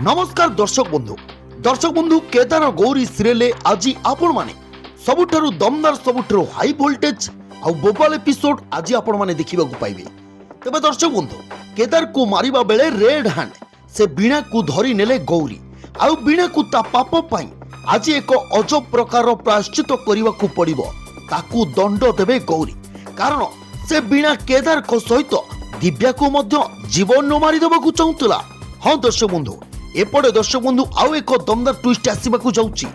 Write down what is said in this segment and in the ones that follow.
नमस्कार दर्शक बंधु केदार गौरी सीरियल आज आपण माने सबुठारु दमदार सबुठारु हाई वोल्टेज आ बोबाल एपिसोड आज आपण माने देखिबा को पाइबे। तबे दर्शक बंधु केदार को मारिबा बेले रेड हैंड से बीणा को धरी नेले गौरी आ बीणा को ता पाप पाई आज एक अजब प्रकार प्रायश्चित करने को पड़िबो। ताकू दंड देबे गौरी कारण से बीणा केदार को सहित दिव्या को मध्य जीवन न मारी देबा को चाहुतला। हाँ दर्शक बंधु एपटे दर्शक बंधु आउ एक दमदार ट्विस्ट आसवाक जाऊँगी।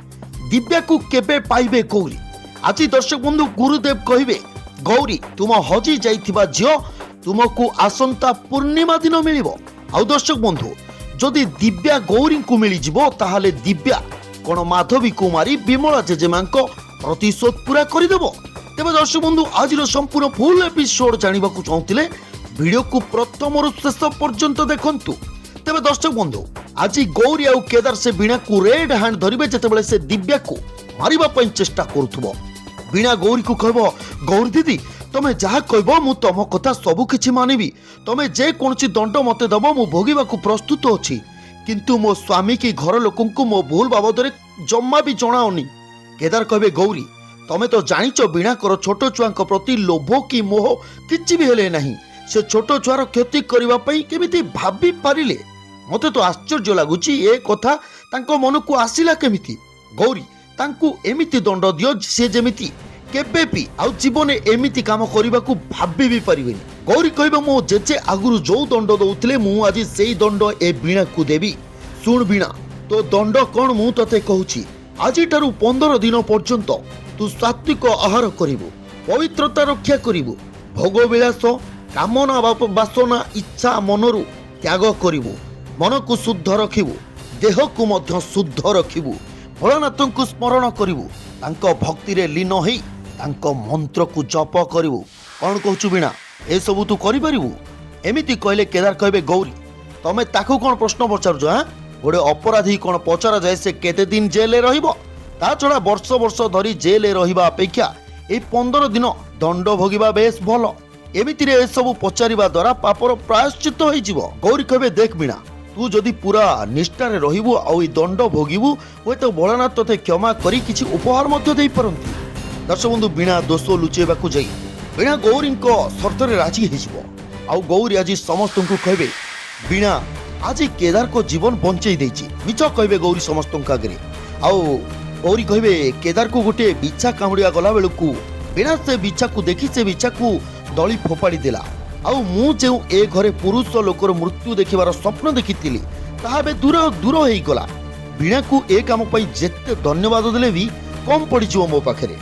दिव्या को केबे पाइबे गौरी आज दर्शक बंधु गुरुदेव कहिबे गौरी तुम हजी जाइथिबा झियो तुमको आसंता पूर्णिमा दिन मिलिबो। आउ दर्शक बंधु जदि दिव्या गौरी को मिल जिवो ताहाले दिव्या कोन माधवी कुमारी विमला जेजेमा प्रतिशोध पूरा करदेव। तेज दर्शक बंधु आज संपूर्ण फुल एपिसोड जानवा चाहूले वीडियो को प्रथम शेष पर्यंत देखंतु। तेज दर्शक बंधु आज गौरी आउ केदार से बीणा को रेड हैंड धरिबे जेतेबेले से दिव्या को मारिबा पई चेष्टा करुथबो। बीणा गौरी को कहबो गौरी दीदी तमे जहा कहबो मु तम कथा सबु किछि मानिबी तमे जे कोनची दंड मते दबो मु भोगिबा को प्रस्तुत अछि किंतु मो स्वामी की घर लोकन को मो भूल बाबदरे जम्मा भी जणाओनी। केदार कहबे गौरी तमे तो जानिचो बीणा कर छोट छुआंक प्रति लोभ की मोह किछि भी हेले नहीं से छोट छुआर क्षति करबा पई केमिति भाबी पारिले मते तो आश्चर्य लागुची ए कथा तांको मन को आसिला केमिति। गौरी तांको एमिति दंड दियो से जेमिति केबे भी आ जीवन एमिति काम करबा को भाबी भी परिबेनी। गौरी कहबे मो जेजे आगुरु जो दंड दउतले मु आज सेई दंड ए बीणा को देबी। सुन बीणा तो दंड कोन मु तते कहूची आज ठारू 15 दिन पर्यंत तू सात्विक आहार करिवु पवित्रता रक्षा करिवु भोग विलास कामना वासना इच्छा मनरु त्याग करिवु मन को शुद्ध रखिबु देह को मध्य शुद्ध रखिबु भोलानाथ को स्मरण करिवु तांको भक्ति रे लीन होई तांको मंत्र को जप करिवु। कौन कहूचु बीणा ए सब तू करि परिवु एमिति कहले केदार कहबे गौरी तमे ताकू कोन प्रश्न पचारजो। हां गोटे अपराधी कोन पचारा जाय से केते दिन जेल रहिबो ता छडा वर्ष वर्ष धरी जेल रहिबा अपेक्षा ए 15 दिन दंड भोगिबा बेस भलो एमिति रे ए सब पचारिबा द्वारा पापर प्रायश्चित होई जिवो। गौरी कहबे देख बीणा तू जदि पूरा निष्ठारे रहिबु आ ई दंड भोगिबु होय तो भोलानाथ तते क्षमा करी किछि उपहार मध्ये देई परंती। दर्शक बंधु बीणा दोष लुचेबा को जाई बीणा गौरी को शर्त रे राजी हे जिवो। आ गौरी आज समस्त को कहबे बीणा आज केदार को जीवन बंचई देछि मिछ कहबे गौरी समस्त आगे। आ गौरी कहबे केदार को गोटे बिछा कामुड़िया गला बेलू बीणा से बिछा को देखी से बिछा को दली फोपाड़ी देला आउ मु जे ए घरे पुरुष लोकर मृत्यु देखिबार स्वप्न देखितिली ताहाबे दूर दूर होई गला। बीणा को ए काम पई जेते धन्यवाद देले भी कम पड़ी जिवो मो पाखरे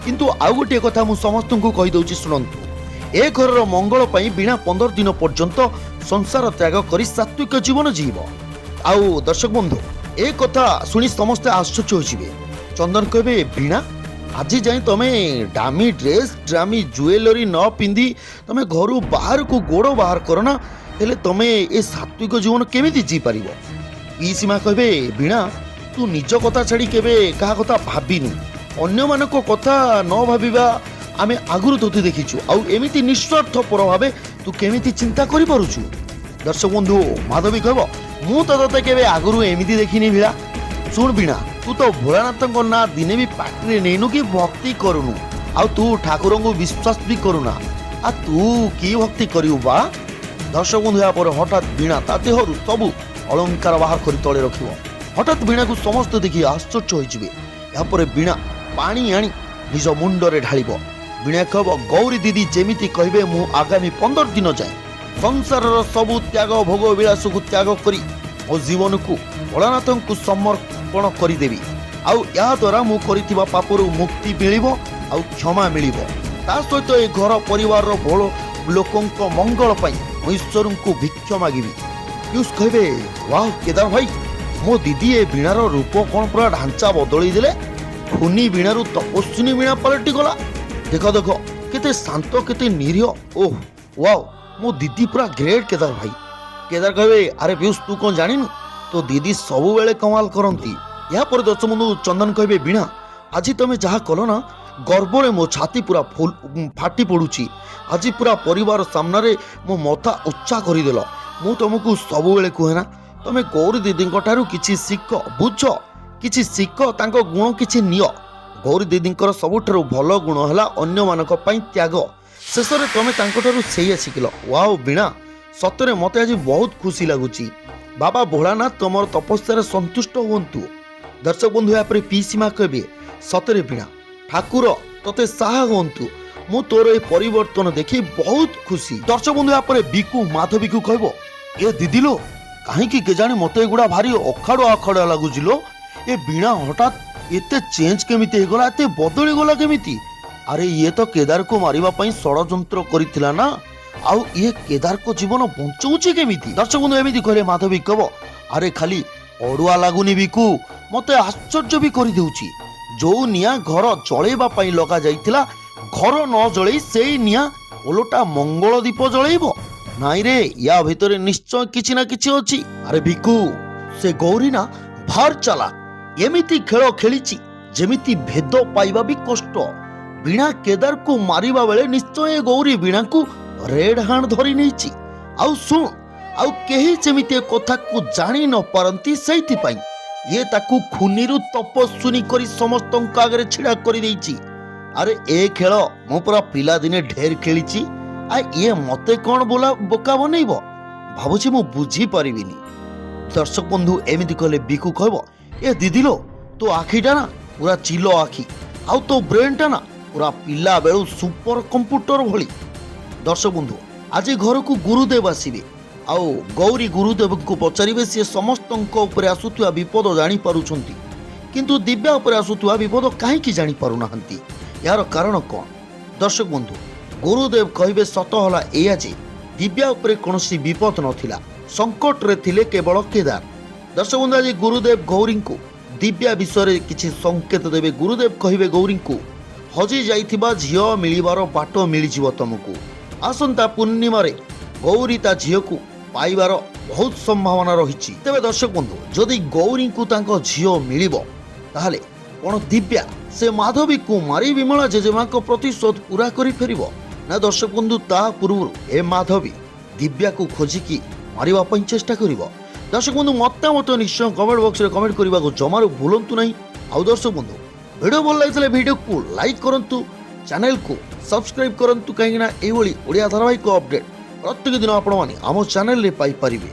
किंतु आउ गोटे कथा मु समस्त को कहि दउची सुनंतु ए घरर मंगल पई बीणा 15 दिन पर्यंत संसार त्याग करी सात्विक जीवन जीव। आउ दर्शक बंधु ए कथा सुनी समस्त आश्चर्य होइबे। चंदन कहबे बीणा आज जाए तमे दामी ड्रेस दामी ज्वेलरी न पिंधि तमे घरु बाहर को गोड़ बाहर करना हेले तमे ए सात्विक जीवन केमिति जी पारिबो। पीसीमा कहबे बीणा तू निज कथा छाड़ी केबे कहा कथा भाबिनी अन्य मानको कथा न भाबिबा आमे आगुरु तोते देखिछु आ एमिति निस्वार्थ पर भाबे तू केमिति चिंता करि पारुछु। दर्शक बंधु माधवी कहबो मु तो तते केबे आगुरु एमिति देखिनी भिड़ा। सुन बीणा तू तो भोलानाथ ना दिने भी पाटी नहींनु कि भक्ति करूनु आ तू ठाकुर को विश्वास भी करूना आ तू की भक्ति करू बा। दर्शक बंधु या पर हठात बीणा ता देहरु सबु अलंकार बाहर कर तले रखिबो। हठात बीणा को समस्त देखि आश्चर्य होइजिबे। या पर बीणा पानी आनी निज मुंडरे ढालिबो। बीणा कहबो गौरी दीदी जेमिति कहबे मु आगामी 15 दिन जाए संसारर सबु त्याग भोग विलास को त्याग करी मो जीवन को भोलानाथ को समर्पण करदेवी आउ या द्वारा मु करिथिबा पापरु मुक्ति मिलिबो आउ क्षमा मिलिबो ता सहित ए घर परिवार रो भलो लोकंक मंगल पई ईश्वर को भिक्षा मागिबी। पीयूष कहबे वाह केदार भाई मो दीदी ए बीणार रूप कोन पूरा ढांचा बदली देले खुनी बीणारु तपस्विनी बीणा पलटि गला। देखो देखो केते शांत केते निरीह ओह वाओ मो दीदी पूरा ग्रेट केदार भाई। केदार कहबे अरे पीयूष तू कोन जानिनु तो दीदी सबु बेले कमाल करंती। या पर दर्शक बंधु चंदन कहबे बीणा आज तमे जहा कलो ना गर्वरे मो छाती पूरा फुल फाटी पड़ुची आज पूरा परिवार सामने मो मथा उच्चा करदेल मु तुमको सबु बेले कहे ना ତମେ ଗୌରୀ ଦିଦିଙ୍କ ଠାରୁ କିଛି ଶିଖ, ବୁଝ, କିଛି ଶିଖ, ତାଙ୍କ ଗୁଣ କିଛି ନିଅ। ଗୌରୀ ଦିଦିଙ୍କର ସବୁଠାରୁ ଭଲ ଗୁଣ ହେଲା ଅନ୍ୟମାନଙ୍କ ପାଇଁ ତ୍ୟାଗ। ଶେଷରେ ତମେ ତାଙ୍କଠାରୁ ସେଇଆ ଶିଖିଲ। ୱାଓ ବୀଣା, ସତରେ ମୋତେ ଆଜି ବହୁତ ଖୁସି ଲାଗୁଛି। ବାବା ଭୋଳାନାଥ ତମର ତପସ୍ୟାରେ ସନ୍ତୁଷ୍ଟ ହୁଅନ୍ତୁ। ଦର୍ଶକ ବନ୍ଧୁ ଏହାପରେ ପିଇସି ମା କହିବେ, ସତରେ ବୀଣା, ଠାକୁର ତତେ ସାହା ହୁଅନ୍ତୁ। ମୁଁ ତୋର ଏ ପରିବର୍ତ୍ତନ ଦେଖି ବହୁତ ଖୁସି। ଦର୍ଶକ ବନ୍ଧୁ ଏହାପରେ ବିକୁ ମାଧବୀକୁ କହିବ, ଏ ଦିଦିଲୋ, କାହିଁକି କେଜାଣି ମତେ ଏଗୁଡ଼ା ଭାରି ଅଖାଡ଼ୁଆ ଅଖାଡ଼ୁଆ ଲାଗୁଛି ଲୋ। ଏ ବୀଣା ହଠାତ୍ ଏତେ ଚେଞ୍ଜ କେମିତି ହେଇଗଲା, ଏତେ ବଦଳିଗଲା କେମିତି? ଆରେ ଇଏ ତ କେଦାରକୁ ମାରିବା ପାଇଁ ଷଡ଼ଯନ୍ତ୍ର କରିଥିଲା ନା, ଆଉ ଇଏ କେଦାରଙ୍କ ଜୀବନ ବଞ୍ଚଉଛି କେମିତି? ଦର୍ଶକ ବନ୍ଧୁ ଏମିତି କହିଲେ ମାଧବୀ କହିବ, ଆରେ ଖାଲି ଅଡୁଆ ଲାଗୁନି ବିକୁ, ମତେ ଆଶ୍ଚର୍ଯ୍ୟ ବି କରିଦେଉଛି। ଯୋଉ ନିଆଁ ଘର ଜଳେଇବା ପାଇଁ ଲଗା ଯାଇଥିଲା, ଘର ନ ଜଳେଇ ସେଇ ନିଆଁ ଓଲଟା ମଙ୍ଗଳ ଦୀପ ଜଳେଇବ? ନାଇଁ ରେ, ୟା ଭିତରେ ନିଶ୍ଚୟ କିଛି ନା କିଛି ଅଛି। ଆରେ ବିକୁ, ସେ ଗୌରୀ ନା ଭାର ଚାଲା, ଏମିତି ଖେଳ ଖେଳିଛି ଯେମିତି ଭେଦ ପାଇବା ବି କଷ୍ଟ। ବୀଣା କେଦାରକୁ ମାରିବା ବେଳେ ନିଶ୍ଚୟ ଏ ଗୌରୀ ବୀଣାକୁ ରେଡ୍ ହ୍ୟାଣ୍ଡ ଧରି ନେଇଛି। ଆଉ ଶୁଣ, ଆଉ କେହି ଯେମିତି ଏ କଥାକୁ ଜାଣି ନ ପାରନ୍ତି, ସେଇଥିପାଇଁ ଇଏ ତାକୁ ଖୁନିରୁ ତପସ୍ୱିନୀ କରି ସମସ୍ତଙ୍କ ଆଗରେ ଛିଡା କରିଦେଇଛି। ଆରେ ଏ ଖେଳ ମୁଁ ପୁରା ପିଲାଦିନେ ଢେର ଖେଳିଛି। ଇଏ ମତେ କଣ ବୋକା ବନେଇବ? ଭାବୁଛି ମୁଁ ବୁଝିପାରିବିନି। ଦର୍ଶକ ବନ୍ଧୁ ଏମିତି କହିଲେ ବିକୁ କହିବ, ଏ ଦିଦିଲୋ, ତୋ ଆଖିଟା ନା ପୁରା ଚିଲ ଆଖି, ଆଉ ତୋ ବ୍ରେନଟା ନା ପୁରା ପିଲା ବେଳୁ ସୁପର କମ୍ପ୍ୟୁଟର ଭଳି। ଦର୍ଶକ ବନ୍ଧୁ ଆଜି ଘରକୁ ଗୁରୁଦେବ ଆସିବେ, ଆଉ ଗୌରୀ ଗୁରୁଦେବଙ୍କୁ ପଚାରିବେ ସିଏ ସମସ୍ତଙ୍କ ଉପରେ ଆସୁଥିବା ବିପଦ ଜାଣିପାରୁଛନ୍ତି, କିନ୍ତୁ ଦିବ୍ୟା ଉପରେ ଆସୁଥିବା ବିପଦ କାହିଁକି ଜାଣିପାରୁନାହାନ୍ତି? ଏହାର କାରଣ କ'ଣ? ଦର୍ଶକ ବନ୍ଧୁ ଗୁରୁଦେବ କହିବେ, ସତ ହେଲା ଏଇଆ ଯେ ଦିବ୍ୟା ଉପରେ କୌଣସି ବିପଦ ନଥିଲା, ସଙ୍କଟରେ ଥିଲେ କେବଳ କେଦାର। ଦର୍ଶକ ବନ୍ଧୁ ଆଜି ଗୁରୁଦେବ ଗୌରୀଙ୍କୁ ଦିବ୍ୟା ବିଷୟରେ କିଛି ସଂକେତ ଦେବେ। ଗୁରୁଦେବ କହିବେ ଗୌରୀଙ୍କୁ, ହଜି ଯାଇଥିବା ଝିଅ ମିଳିବାର ବାଟ ମିଳିଯିବ ତମକୁ। ଆସନ୍ତା ପୂର୍ଣ୍ଣିମାରେ ଗୌରୀ ତା ଝିଅକୁ ପାଇବାର ବହୁତ ସମ୍ଭାବନା ରହିଛି। ତେବେ ଦର୍ଶକ ବନ୍ଧୁ ଯଦି ଗୌରୀଙ୍କୁ ତାଙ୍କ ଝିଅ ମିଳିବ, ତାହେଲେ କ'ଣ ଦିବ୍ୟା ସେ ମାଧବୀକୁ ମାରି ବିମଳା ଜେଜେମାଙ୍କ ପ୍ରତିଶୋଧ ପୁରା କରି ଫେରିବ? ନା ଦର୍ଶକ ବନ୍ଧୁ ତା ପୂର୍ବରୁ ଏ ମାଧବୀ ଦିବ୍ୟାକୁ ଖୋଜିକି ମାରିବା ପାଇଁ ଚେଷ୍ଟା କରିବ? ଦର୍ଶକ ବନ୍ଧୁ ମତାମତ ନିଶ୍ଚୟ କମେଣ୍ଟ ବକ୍ସରେ କମେଣ୍ଟ କରିବାକୁ ଜମାରୁ ଭୁଲନ୍ତୁ ନାହିଁ। ଆଉ ଦର୍ଶକ ବନ୍ଧୁ ଭିଡ଼ିଓ ଭଲ ଲାଗିଥିଲେ ଭିଡ଼ିଓକୁ ଲାଇକ୍ କରନ୍ତୁ, ଚ୍ୟାନେଲକୁ ସବସ୍କ୍ରାଇବ୍ କରନ୍ତୁ, କାହିଁକିନା ଏଇଭଳି ଓଡ଼ିଆ ଧାରାବାହିକ ଅପଡେଟ୍ ପ୍ରତ୍ୟେକ ଦିନ ଆପଣମାନେ ଆମ ଚ୍ୟାନେଲରେ ପାଇପାରିବେ।